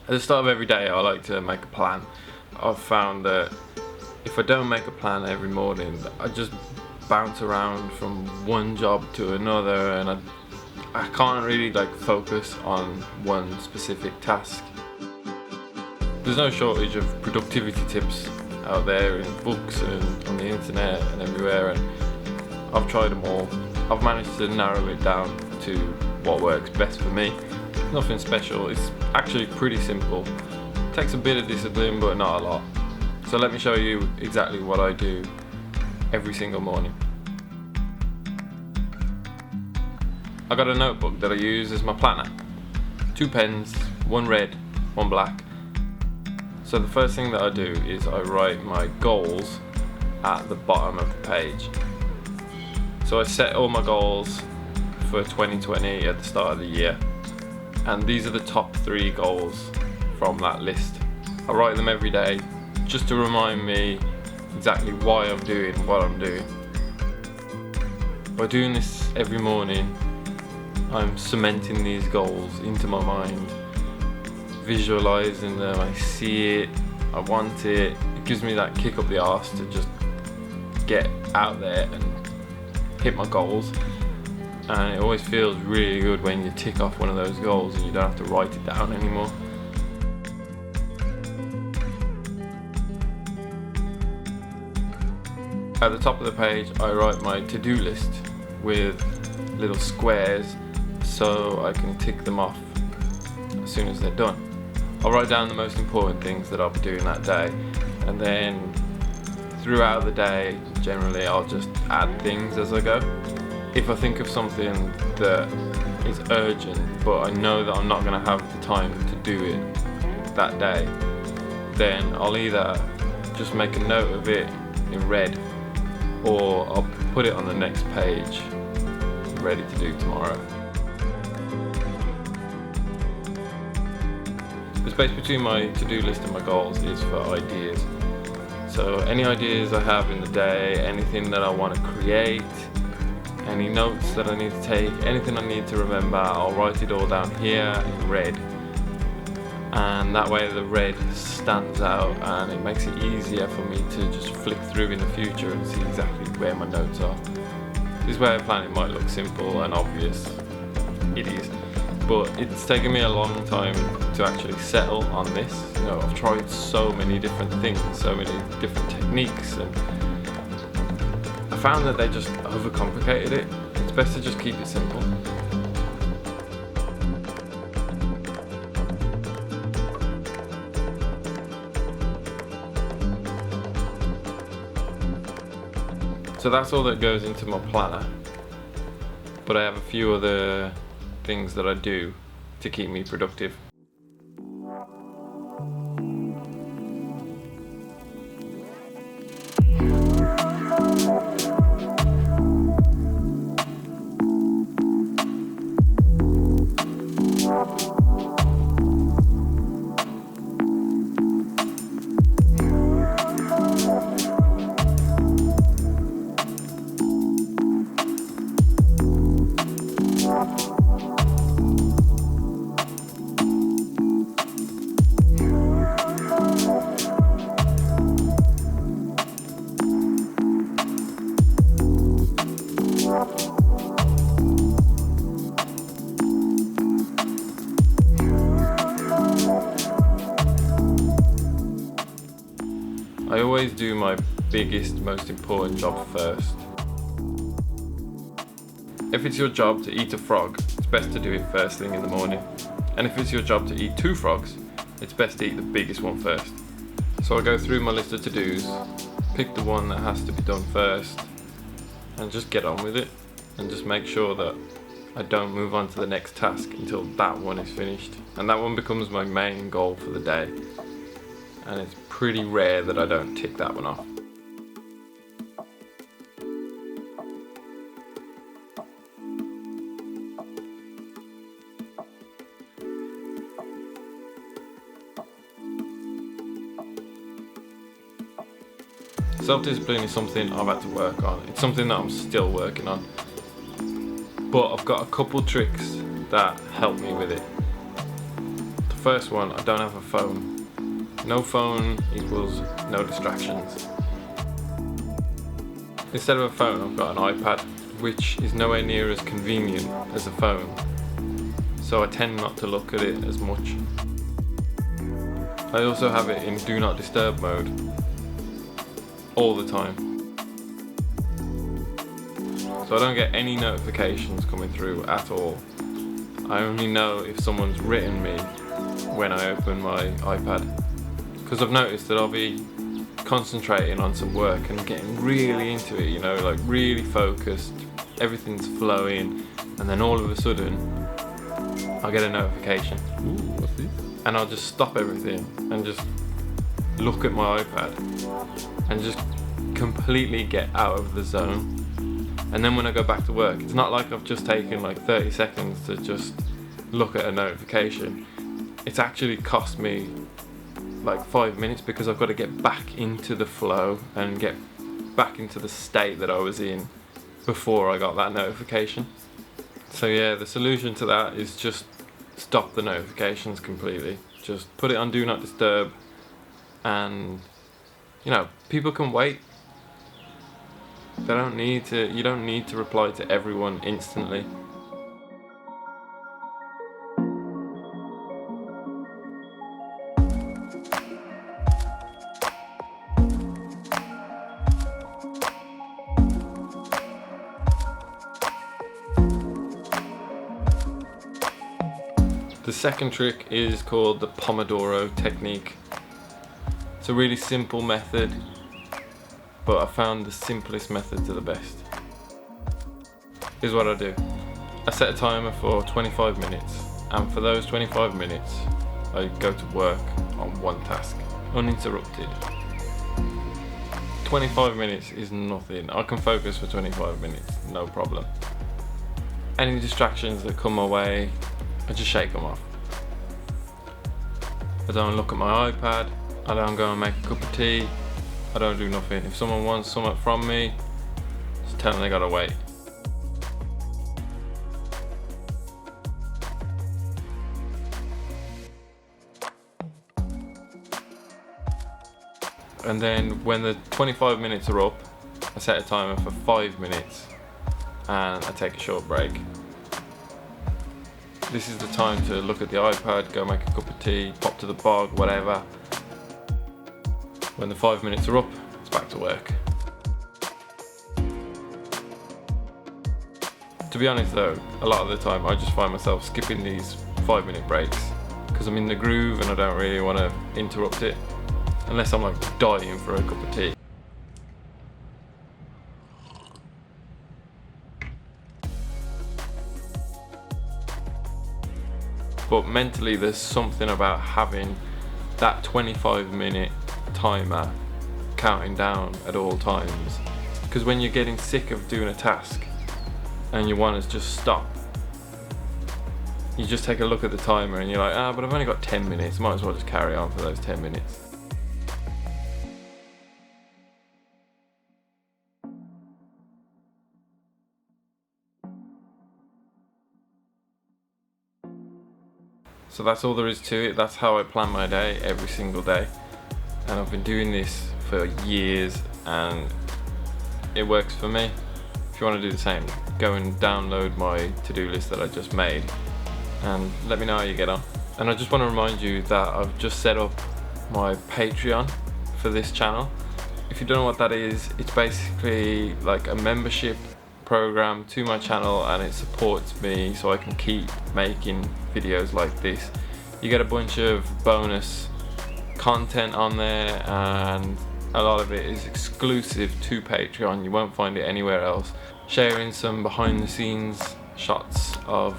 At the start of every day, I like to make a plan. I've found that if I don't make a plan every morning, I just bounce around from one job to another, and I can't really focus on one specific task. There's no shortage of productivity tips out there in books and on the internet and everywhere, and I've tried them all. I've managed to narrow it down to what works best for me. Nothing special, it's actually pretty simple. It takes a bit of discipline, but not a lot. So let me show you exactly what I do every single morning. I got a notebook that I use as my planner. 2 pens, one red, one black. So the first thing that I do is I write my goals at the bottom of the page. So I set all my goals for 2020 at the start of the year, and these are the top 3 goals from that list. I write them every day just to remind me exactly why I'm doing what I'm doing. By doing this every morning, I'm cementing these goals into my mind, visualizing them. I see it, I want it. It gives me that kick up the arse to just get out there and hit my goals. And it always feels really good when you tick off one of those goals and you don't have to write it down anymore. At the top of the page, I write my to-do list with little squares so I can tick them off as soon as they're done. I'll write down the most important things that I'll be doing that day, and then throughout the day, generally I'll just add things as I go. If I think of something that is urgent, but I know that I'm not going to have the time to do it that day, then I'll either just make a note of it in red, or I'll put it on the next page, ready to do tomorrow. The space between my to-do list and my goals is for ideas. So any ideas I have in the day, anything that I want to create, any notes that I need to take, anything I need to remember, I'll write it all down here in red. And that way the red stands out and it makes it easier for me to just flick through in the future and see exactly where my notes are. This way of planning might look simple and obvious. It is. But it's taken me a long time to actually settle on this. You know, I've tried so many different things, so many different techniques, and I found that they just overcomplicated it. It's best to just keep it simple. So that's all that goes into my planner. But I have a few other things that I do to keep me productive. I always do my biggest, most important job first. If it's your job to eat a frog, it's best to do it first thing in the morning. And if it's your job to eat 2 frogs, it's best to eat the biggest one first. So I go through my list of to-dos, pick the one that has to be done first, and just get on with it. And just make sure that I don't move on to the next task until that one is finished. And that one becomes my main goal for the day. And it's pretty rare that I don't tick that one off. Self-discipline is something I've had to work on. It's something that I'm still working on. But I've got a couple tricks that help me with it. The first one, I don't have a phone. No phone equals no distractions. Instead of a phone, I've got an iPad, which is nowhere near as convenient as a phone. So I tend not to look at it as much. I also have it in do not disturb mode all the time. So I don't get any notifications coming through at all. I only know if someone's written me when I open my iPad. Because I've noticed that I'll be concentrating on some work and getting really into it, you know, like really focused, everything's flowing, and then all of a sudden I'll get a notification. Ooh, what's this? And I'll just stop everything and just look at my iPad and just completely get out of the zone. And then when I go back to work, it's not like I've just taken like 30 seconds to just look at a notification. It's actually cost me like 5 minutes because I've got to get back into the flow and get back into the state that I was in before I got that notification. So yeah, the solution to that is just stop the notifications completely. Just put it on do not disturb, and you know, people can wait. You don't need to reply to everyone instantly. The second trick is called the Pomodoro technique. It's a really simple method, but I found the simplest method to the best. Here's what I do. I set a timer for 25 minutes, and for those 25 minutes, I go to work on one task, uninterrupted. 25 minutes is nothing. I can focus for 25 minutes, no problem. Any distractions that come my way, I just shake them off. I don't look at my iPad, I don't go and make a cup of tea, I don't do nothing. If someone wants something from me, just tell them they gotta wait. And then when the 25 minutes are up, I set a timer for 5 minutes and I take a short break. This is the time to look at the iPad, go make a cup of tea, pop to the bog, whatever. When the 5 minutes are up, it's back to work. To be honest though, a lot of the time I just find myself skipping these 5-minute breaks because I'm in the groove and I don't really want to interrupt it unless I'm like dying for a cup of tea. But mentally there's something about having that 25-minute timer counting down at all times, because when you're getting sick of doing a task and you want to just stop, you just take a look at the timer and you're like, but I've only got 10 minutes, might as well just carry on for those 10 minutes. So that's all there is to it. That's how I plan my day every single day. And I've been doing this for years and it works for me. If you want to do the same, go and download my to-do list that I just made and let me know how you get on. And I just want to remind you that I've just set up my Patreon for this channel. If you don't know what that is, it's basically like a membership program to my channel and it supports me so I can keep making videos like this. You get a bunch of bonus content on there and a lot of it is exclusive to Patreon. You won't find it anywhere else. Sharing some behind the scenes shots of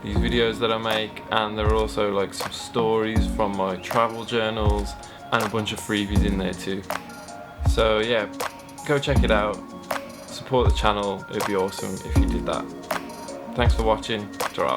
these videos that I make, and there are also like some stories from my travel journals and a bunch of freebies in there too. So yeah, go check it out. Support the channel, it'd be awesome if you did that. Thanks for watching. Ta-ra.